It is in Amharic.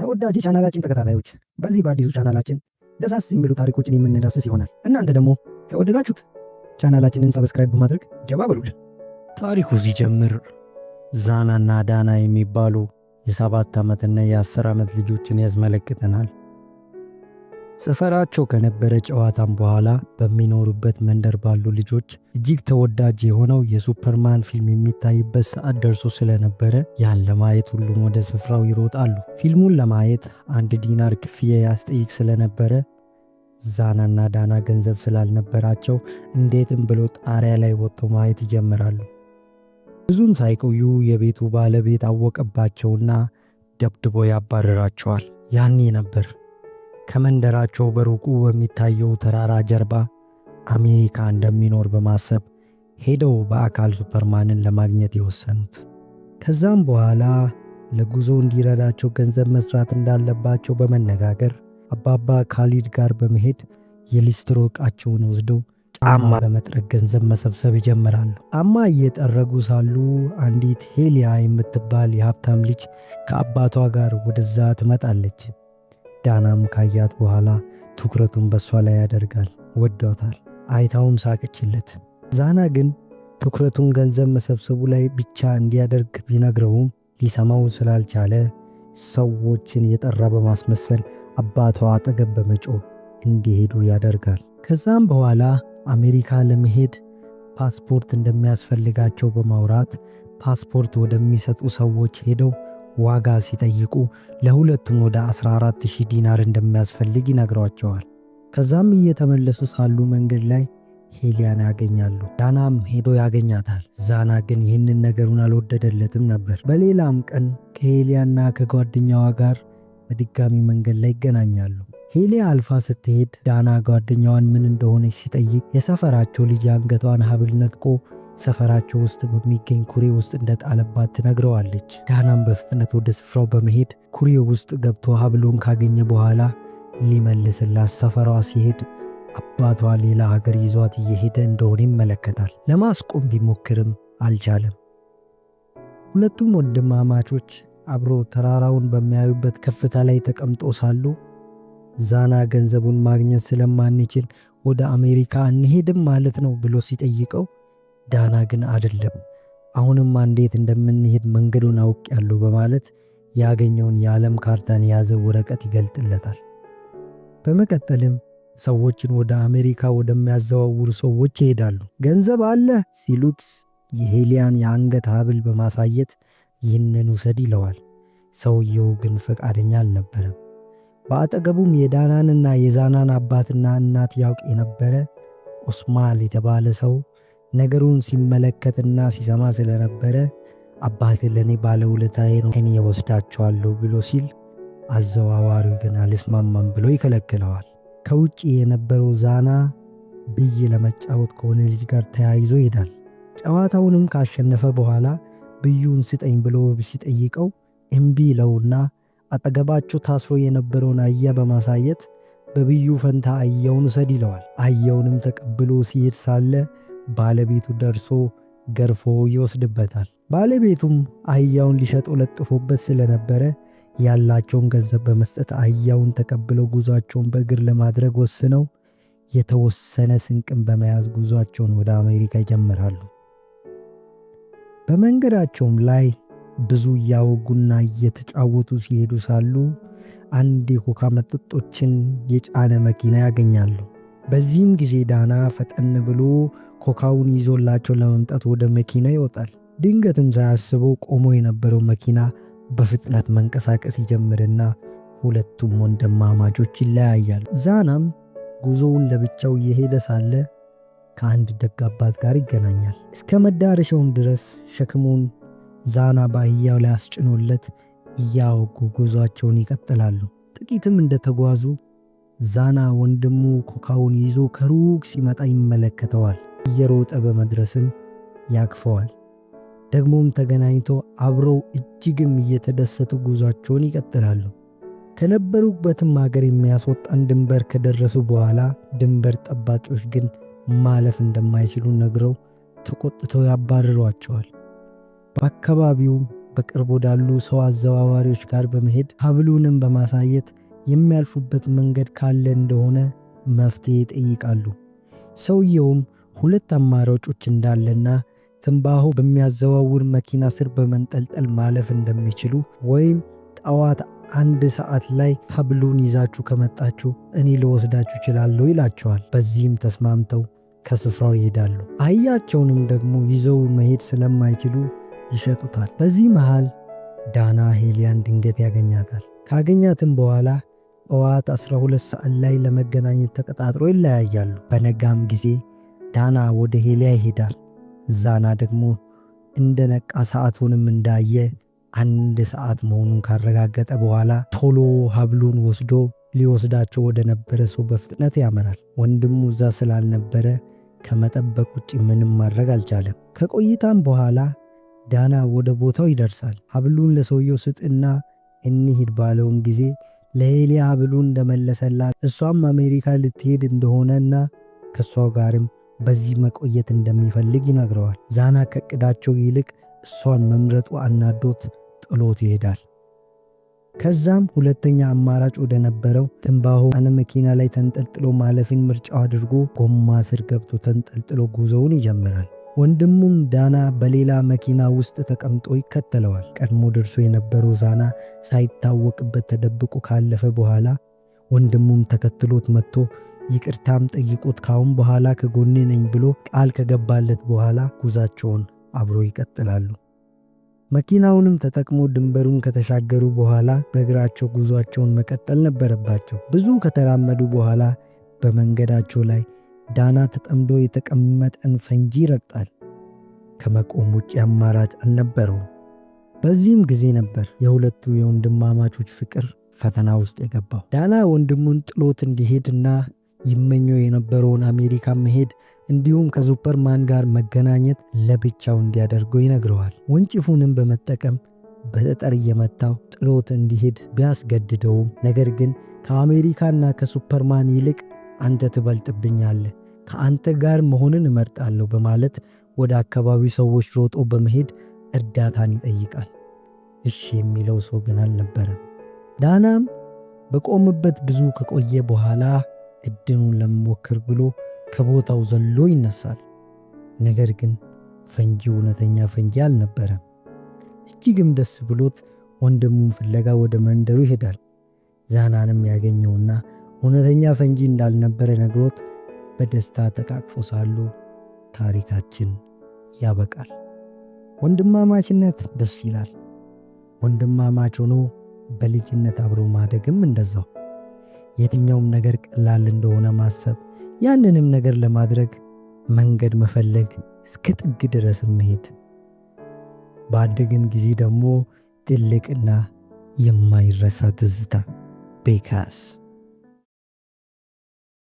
ተወዳጅ ቻናላችን ተከታታዮች በዚህ በአዲሱ ቻናላችን ደሳስ የሚሉ ታሪኮችን የምንዳስስ ይሆናል። እናንተ ደግሞ ከወደዳችሁት ቻናላችንን ሰብስክራይብ በማድረግ ጀባ በሉልን። ታሪኩ ሲጀምር ዛናና ዳና የሚባሉ የ7 ዓመትና የ10 ዓመት ልጆችን ያስመለክተናል። ሰፈራቸው ከነበረ ጨዋታም በኋላ በሚኖሩበት መንደር ባሉ ልጆች እጅግ ተወዳጅ የሆነው የሱፐርማን ፊልም የሚታይበት ሰዓት ደርሶ ስለነበረ ያን ለማየት ሁሉም ወደ ስፍራው ይሮጣሉ። ፊልሙን ለማየት 1 ዲናር ክፍያ ያስጠይቅ ስለነበረ ዛናና ዳና ገንዘብ ስላልነበራቸው እንዴትም ብሎ ጣሪያ ላይ ወጥቶ ማየት ይጀምራሉ። ብዙም ሳይቆዩ የቤቱ ባለቤት አወቀባቸውና ደብድቦ ያባረራቸዋል። ያኔ ነበር ከመንደራቸው በሩቁ በሚታየው ተራራ ጀርባ አሜሪካ እንደሚኖር በማሰብ ሄደው በአካል ሱፐርማንን ለማግኘት የወሰኑት። ከዛም በኋላ ለጉዞ እንዲረዳቸው ገንዘብ መስራት እንዳለባቸው በመነጋገር አባባ ካሊድ ጋር በመሄድ የሊስትሮ ዕቃቸውን ወስደው ጫማ በመጥረግ ገንዘብ መሰብሰብ ይጀምራሉ። ጫማ እየጠረጉ ሳሉ አንዲት ሄሊያ የምትባል የሀብታም ልጅ ከአባቷ ጋር ወደዛ ትመጣለች። ዳናም ካያት በኋላ ትኩረቱን በሷ ላይ ያደርጋል። ወዷታል። አይታውም ሳቀችለት። ዛና ግን ትኩረቱን ገንዘብ መሰብሰቡ ላይ ብቻ እንዲያደርግ ቢነግረውም ሊሰማው ስላልቻለ ሰዎችን የጠራ በማስመሰል አባቷ አጠገብ በመጮህ እንዲሄዱ ያደርጋል። ከዛም በኋላ አሜሪካ ለመሄድ ፓስፖርት እንደሚያስፈልጋቸው በማውራት ፓስፖርት ወደሚሰጡ ሰዎች ሄደው ዋጋ ሲጠይቁ ለሁለቱም ወደ 14000 ዲናር እንደሚያስፈልግ ይነግሯቸዋል። ከዛም እየተመለሱ ሳሉ መንገድ ላይ ሄሊያን ያገኛሉ። ዳናም ሄዶ ያገኛታል። ዛና ግን ይህንን ነገሩን አልወደደለትም ነበር። በሌላም ቀን ከሄሊያና ከጓደኛዋ ጋር በድጋሚ መንገድ ላይ ይገናኛሉ። ሄሊያ አልፋ ስትሄድ ዳና ጓደኛዋን ምን እንደሆነች ሲጠይቅ የሰፈራቸው ልጅ አንገቷን ሀብል ነጥቆ ሰፈራቸው ውስጥ በሚገኝ ኩሬ ውስጥ እንደጣለባት ትነግረዋለች። ዳናም በፍጥነት ወደ ስፍራው በመሄድ ኩሬው ውስጥ ገብቶ ሀብሉን ካገኘ በኋላ ሊመልስላት ሰፈሯ ሲሄድ አባቷ ሌላ ሀገር ይዟት እየሄደ እንደሆነ ይመለከታል። ለማስቆም ቢሞክርም አልቻለም። ሁለቱም ወንድማማቾች አብሮ ተራራውን በሚያዩበት ከፍታ ላይ ተቀምጦ ሳሉ ዛና ገንዘቡን ማግኘት ስለማንችል ወደ አሜሪካ እንሄድም ማለት ነው ብሎ ሲጠይቀው ዳና ግን አይደለም፣ አሁንማ እንዴት እንደምንሄድ መንገዱን አውቄያለሁ በማለት ያገኘውን የዓለም ካርታን የያዘ ወረቀት ይገልጥለታል። በመቀጠልም ሰዎችን ወደ አሜሪካ ወደሚያዘዋውሩ ሰዎች ይሄዳሉ። ገንዘብ አለ ሲሉት የሄሊያን የአንገት ሀብል በማሳየት ይህንን ውሰድ ይለዋል። ሰውየው ግን ፈቃደኛ አልነበረም። በአጠገቡም የዳናንና የዛናን አባትና እናት ያውቅ የነበረ ኦስማል የተባለ ሰው ነገሩን ሲመለከትና ሲሰማ ስለነበረ አባቴ ለኔ ባለውለታዬ ነው እኔ ወስዳቸዋለሁ ብሎ ሲል አዘዋዋሪው ግን አልስማማም ብሎ ይከለክለዋል። ከውጪ የነበረው ዛና ብይ ለመጫወት ከሆነ ልጅ ጋር ተያይዞ ይሄዳል። ጨዋታውንም ካሸነፈ በኋላ ብዩን ስጠኝ ብሎ ሲጠይቀው እምቢ ይለውና አጠገባቸው ታስሮ የነበረውን አህያ በማሳየት በብዩ ፈንታ አህያውን ውሰድ ይለዋል። አህያውንም ተቀብሎ ሲሄድ ሳለ ባለቤቱ ደርሶ ገርፎ ይወስድበታል። ባለቤቱም አህያውን ሊሸጠው ለጥፎበት ስለነበረ ያላቸውን ገንዘብ በመስጠት አህያውን ተቀብለው ጉዟቸውን በእግር ለማድረግ ወስነው የተወሰነ ስንቅም በመያዝ ጉዟቸውን ወደ አሜሪካ ይጀምራሉ። በመንገዳቸውም ላይ ብዙ እያወጉና እየተጫወቱ ሲሄዱ ሳሉ አንድ የኮካ መጠጦችን የጫነ መኪና ያገኛሉ። በዚህም ጊዜ ዳና ፈጠን ብሎ ኮካውን ይዞላቸው ለመምጣት ወደ መኪና ይወጣል። ድንገትም ሳያስበው ቆሞ የነበረው መኪና በፍጥነት መንቀሳቀስ ይጀምርና ሁለቱም ወንድማማቾች ይለያያሉ። ዛናም ጉዞውን ለብቻው እየሄደ ሳለ ከአንድ ደግ አባት ጋር ይገናኛል። እስከ መዳረሻውም ድረስ ሸክሙን ዛና በአህያው ላይ አስጭኖለት እያወጉ ጉዟቸውን ይቀጥላሉ። ጥቂትም እንደተጓዙ ዛና ወንድሙ ኮካውን ይዞ ከሩቅ ሲመጣ ይመለከተዋል። እየሮጠ በመድረስም ያቅፈዋል። ደግሞም ተገናኝቶ አብረው እጅግም እየተደሰቱ ጉዟቸውን ይቀጥላሉ። ከነበሩበትም ሀገር የሚያስወጣን ድንበር ከደረሱ በኋላ ድንበር ጠባቂዎች ግን ማለፍ እንደማይችሉ ነግረው ተቆጥተው ያባርሯቸዋል። በአካባቢውም በቅርብ ወዳሉ ሰው አዘዋዋሪዎች ጋር በመሄድ ሀብሉንም በማሳየት የሚያልፉበት መንገድ ካለ እንደሆነ መፍትሄ ይጠይቃሉ። ሰውየውም ሁለት አማራጮች እንዳለና ትንባሆ በሚያዘዋውር መኪና ስር በመንጠልጠል ማለፍ እንደሚችሉ ወይም ጠዋት 1 ሰዓት ላይ ሀብሉን ይዛችሁ ከመጣችሁ እኔ ልወስዳችሁ እችላለሁ ይላቸዋል። በዚህም ተስማምተው ከስፍራው ይሄዳሉ። አህያቸውንም ደግሞ ይዘው መሄድ ስለማይችሉ ይሸጡታል። በዚህ መሃል ዳና ሄሊያን ድንገት ያገኛታል። ካገኛትም በኋላ ጠዋት 12 ሰዓት ላይ ለመገናኘት ተቀጣጥሮ ይለያያሉ። በነጋም ጊዜ ዳና ወደ ሄሊያ ይሄዳል። ዛና ደግሞ እንደነቃ ሰዓቱንም እንዳየ 1 ሰዓት መሆኑን ካረጋገጠ በኋላ ቶሎ ሀብሉን ወስዶ ሊወስዳቸው ወደ ነበረ ሰው በፍጥነት ያመራል። ወንድሙ እዛ ስላልነበረ ከመጠበቅ ውጭ ምንም ማድረግ አልቻለም። ከቆይታም በኋላ ዳና ወደ ቦታው ይደርሳል። ሀብሉን ለሰውየው ስጥና እንሂድ ባለውም ጊዜ ለሄሊያ ሀብሉን እንደመለሰላት እሷም አሜሪካ ልትሄድ እንደሆነና ከሷ ጋርም በዚህ መቆየት እንደሚፈልግ ይነግረዋል። ዛና ከቅዳቸው ይልቅ እሷን መምረጡ አናዶት ጥሎት ይሄዳል። ከዛም ሁለተኛ አማራጭ ወደ ነበረው ትንባሆ መኪና ላይ ተንጠልጥሎ ማለፍን ምርጫው አድርጎ ጎማ ስር ገብቶ ተንጠልጥሎ ጉዞውን ይጀምራል። ወንድሙም ዳና በሌላ መኪና ውስጥ ተቀምጦ ይከተለዋል። ቀድሞ ደርሶ የነበረው ዛና ሳይታወቅበት ተደብቆ ካለፈ በኋላ ወንድሙም ተከትሎት መጥቶ ይቅርታም ጠይቆት ካሁን በኋላ ከጎኔ ነኝ ብሎ ቃል ከገባለት በኋላ ጉዛቸውን አብሮ ይቀጥላሉ። መኪናውንም ተጠቅሞ ድንበሩን ከተሻገሩ በኋላ በእግራቸው ጉዟቸውን መቀጠል ነበረባቸው። ብዙ ከተራመዱ በኋላ በመንገዳቸው ላይ ዳና ተጠምዶ የተቀመጠን ፈንጂ ይረግጣል። ከመቆም ውጭ አማራጭ አልነበረውም። በዚህም ጊዜ ነበር የሁለቱ የወንድማማቾች ፍቅር ፈተና ውስጥ የገባው። ዳና ወንድሙን ጥሎት እንዲሄድና ይመኘው የነበረውን አሜሪካ መሄድ እንዲሁም ከሱፐርማን ጋር መገናኘት ለብቻው እንዲያደርገው ይነግረዋል። ወንጭፉንም በመጠቀም በጠጠር እየመታው ጥሎት እንዲሄድ ቢያስገድደውም ነገር ግን ከአሜሪካና ከሱፐርማን ይልቅ አንተ ትበልጥብኛለህ፣ ከአንተ ጋር መሆንን እመርጣለሁ በማለት ወደ አካባቢው ሰዎች ሮጦ በመሄድ እርዳታን ይጠይቃል። እሺ የሚለው ሰው ግን አልነበረም። ዳናም በቆመበት ብዙ ከቆየ በኋላ እድሉን ለመሞከር ብሎ ከቦታው ዘሎ ይነሳል። ነገር ግን ፈንጂው እውነተኛ ፈንጂ አልነበረም። እጅግም ደስ ብሎት ወንድሙን ፍለጋ ወደ መንደሩ ይሄዳል። ዛናንም ያገኘውና እውነተኛ ፈንጂ እንዳልነበረ ነግሮት በደስታ ተቃቅፎ ሳሉ ታሪካችን ያበቃል። ወንድማማችነት ደስ ይላል። ወንድማማች ሆኖ በልጅነት አብሮ ማደግም እንደዛው። የትኛውም ነገር ቀላል እንደሆነ ማሰብ፣ ያንንም ነገር ለማድረግ መንገድ መፈለግ፣ እስከ ጥግ ድረስ መሄድ፣ ባደግን ጊዜ ደግሞ ትልቅና የማይረሳ ትዝታ ቤካስ